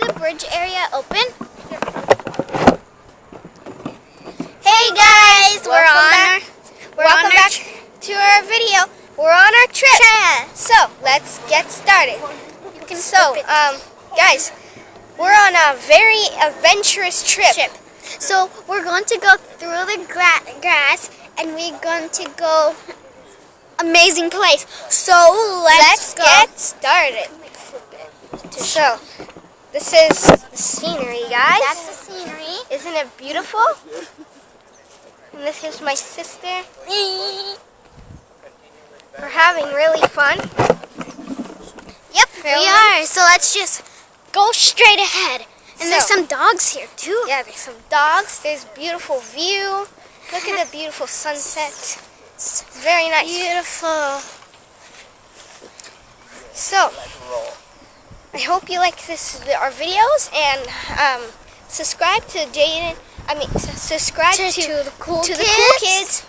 the bridge area open? Hey guys, welcome back to our video. We're on our trip. So let's get started. Guys, we're on a very adventurous trip. So we're going to go through the grass, and we're going to go amazing place. So let's get started. So this is the scenery, guys. That's the scenery. Isn't it beautiful? And this is my sister. We're having really fun. Yep, we are. So let's just go straight ahead. And there's some dogs here too. Yeah, there's some dogs. There's beautiful view. Look at the beautiful sunset. It's very nice. Beautiful. So, I hope you like our videos, and subscribe to Jaden. Subscribe to the cool kids.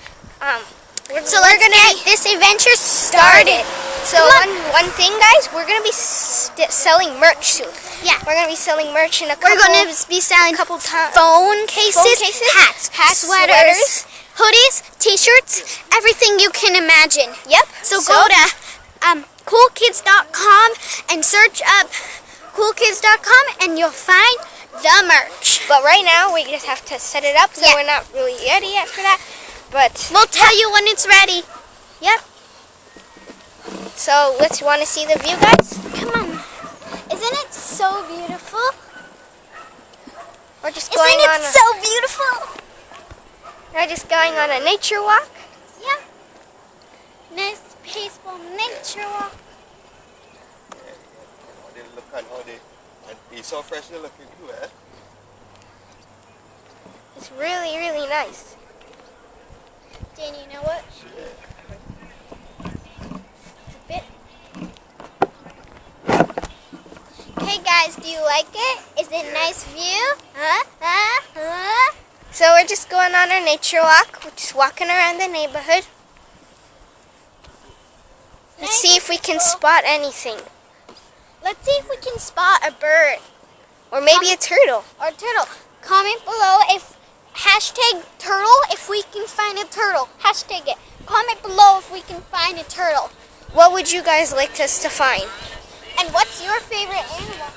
So we're gonna get this adventure started. So one thing, guys, we're gonna be selling merch soon. Yeah, we're gonna be selling merch in We're gonna be selling phone cases, hats, sweaters, hoodies, T-shirts, everything you can imagine. Yep. So go to coolkids.com and search up coolkids.com, and you'll find the merch. But right now we just have to set it up, so we're not really ready yet for that. But we'll tell you when it's ready. Yep. So let's want to see the view, guys. Come on. Isn't it so beautiful? We're just going on. Isn't it so beautiful? We're just going on a nature walk. Yeah. Nice, peaceful nature walk. He's so freshly looking too, eh? It's really, really nice. Dan, you know what? Hey guys, do you like it? Is it a nice view? So we're just going on our nature walk. We're just walking around the neighborhood. Let's see if we can spot anything. Let's see if we can spot a bird. Or maybe a turtle. Or a turtle. Comment below if #turtle if we can find a turtle. Hashtag it. Comment below if we can find a turtle. What would you guys like us to find? And what's your favorite animal?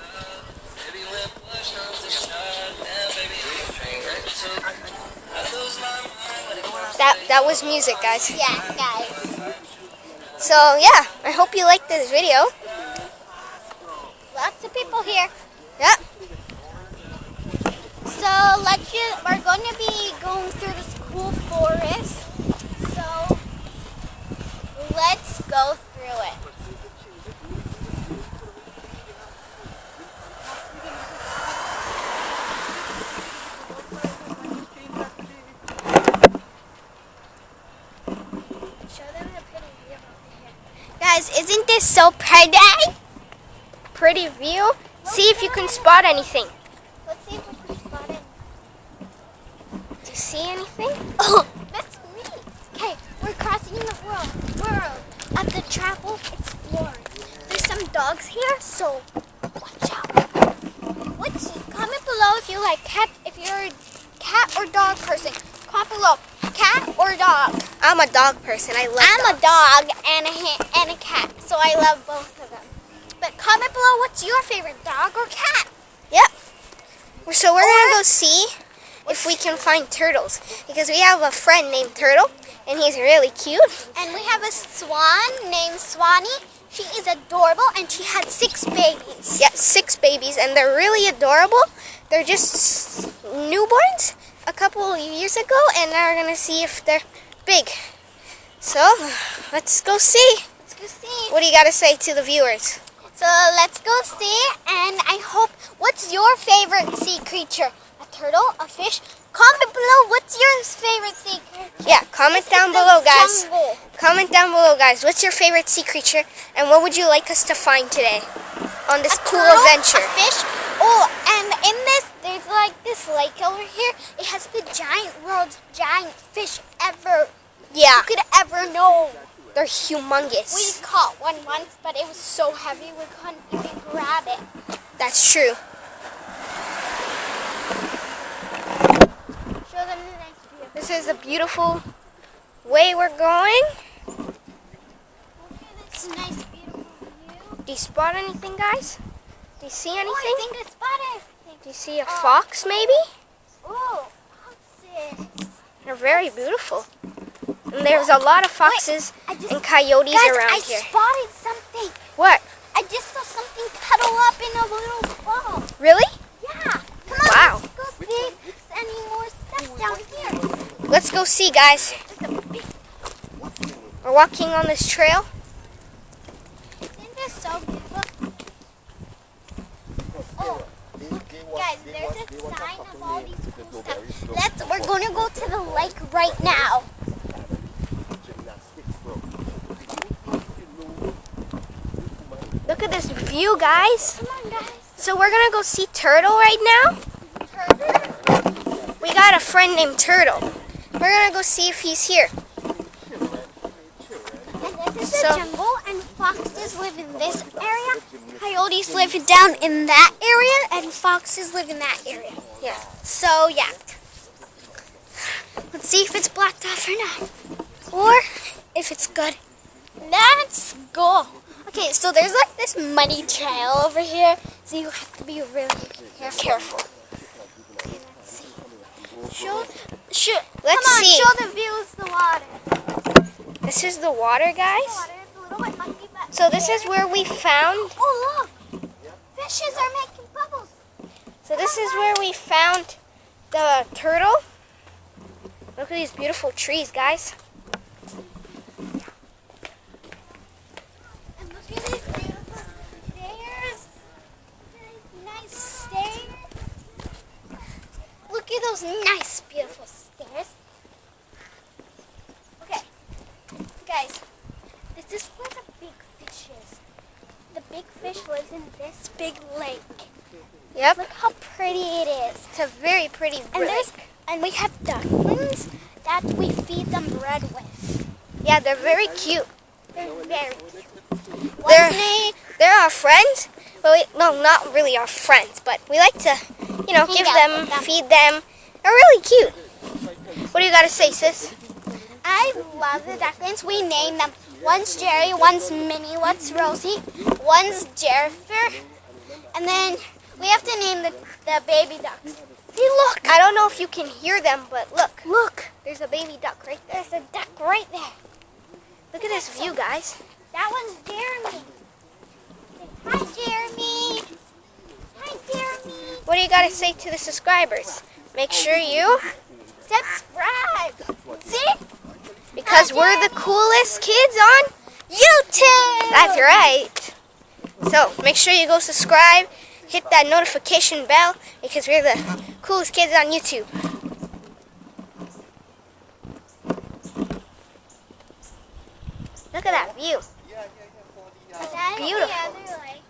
That was music, guys. Yeah, guys. So yeah, I hope you liked this video. Lots of people here. Yep. So we're going to be going through this cool forest. So let's go through it. Show them the pretty view over here. Guys, isn't this so pretty? Pretty view? See if you can spot anything. Let's see if we can spot it. Do you see anything? Oh, that's me. Okay, we're crossing the world at the Travel Explorer. There's some dogs here, so watch out. Comment below if you like cat. If you're a cat or dog person, comment below. Cat or dog? I'm a dog person. I love I'm dogs. a dog and a cat, so I love both of them. But comment below what's your favorite, dog or cat? Yep. So we're going to go see if we can find turtles, because we have a friend named Turtle, and he's really cute. And we have a swan named Swanee. She is adorable, and she had 6 babies. Yeah, 6 babies, and they're really adorable. They're just newborns a couple of years ago, and now we're going to see if they're big. So, let's go see. Let's go see. What do you got to say to the viewers? So let's go see, and I hope, what's your favorite sea creature? A turtle? A fish? Comment below what's your favorite sea creature. Yeah, comment down below, guys. Jungle. Comment down below, guys. What's your favorite sea creature, and what would you like us to find today on this cool turtle, adventure? A fish. Oh, and in this, there's like this lake over here. It has the world's giant fish ever. Yeah. You could ever know. They're humongous. We caught one once, but it was so heavy we couldn't even grab it. That's true. This is a beautiful way we're going. Look at this nice, beautiful view. Do you spot anything, guys? Do you see anything? Oh, I think I spotted everything. Do you see a fox, maybe? Oh, foxes. They're very beautiful. And there's a lot of foxes and coyotes around I here. spotted something. What? I just saw something cuddle up in a little ball. Really? Yeah. Come on, Wow. let's go see if there's any more stuff down here. Let's go see, guys. There's a big, We're walking on this trail. isn't this so beautiful? Oh, look, guys, there's a sign of all these cool stuff. We're going to go to the lake right now. Look at this view, guys. Come on, guys. So we're gonna go see Turtle right now. We got a friend named Turtle. We're gonna go see if he's here. And this is So- a jungle, and foxes live in this area. Coyotes live down in that area, and foxes live in that area. Yeah. So, yeah. Let's see if it's blocked off or not. Or if it's good. Let's go. Okay, so there's like this muddy trail over here, so you have to be really careful. Okay, let's see. Let's Come on, see. show the views, the water. This is the water, guys. The water is a little bit muddy, but So this is where we found. oh, look! Fishes are making bubbles. So this is where we found the turtle. Look at these beautiful trees, guys. And look at these beautiful stairs. Nice stairs. Look at those nice, beautiful stairs. Okay, guys, this is where the big fish is. The big fish lives in this big lake. Yep. Look how pretty it is. It's a very pretty lake. And we have ducklings that we feed them bread with. Yeah, they're very cute. They're very cute. They're- One's name, They're our friends. But no, not really our friends, but we like to, give out them, with them. feed them. They're really cute. What do you got to say, sis? I love the ducklings. We name them. One's Jerry, one's Minnie, one's Rosie, one's Jennifer, and then we have to name the baby ducks. See, look! I don't know if you can hear them, but look. Look! There's a baby duck right there. There's a duck right there. Look at this view, guys. That one's Jeremy. Say, hi, Jeremy. Hi, Jeremy. What do you got to say to the subscribers? Make sure you, Subscribe. See? because we're the coolest kids on. YouTube. That's right. So make sure you go subscribe, hit that notification bell, because we're the coolest kids on YouTube. Look at that view. That's beautiful. the other lake.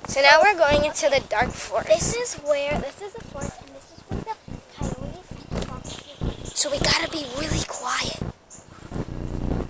So now we're going into the dark forest. This is the forest, and this is where the coyotes and the foxes live. So we gotta be really quiet.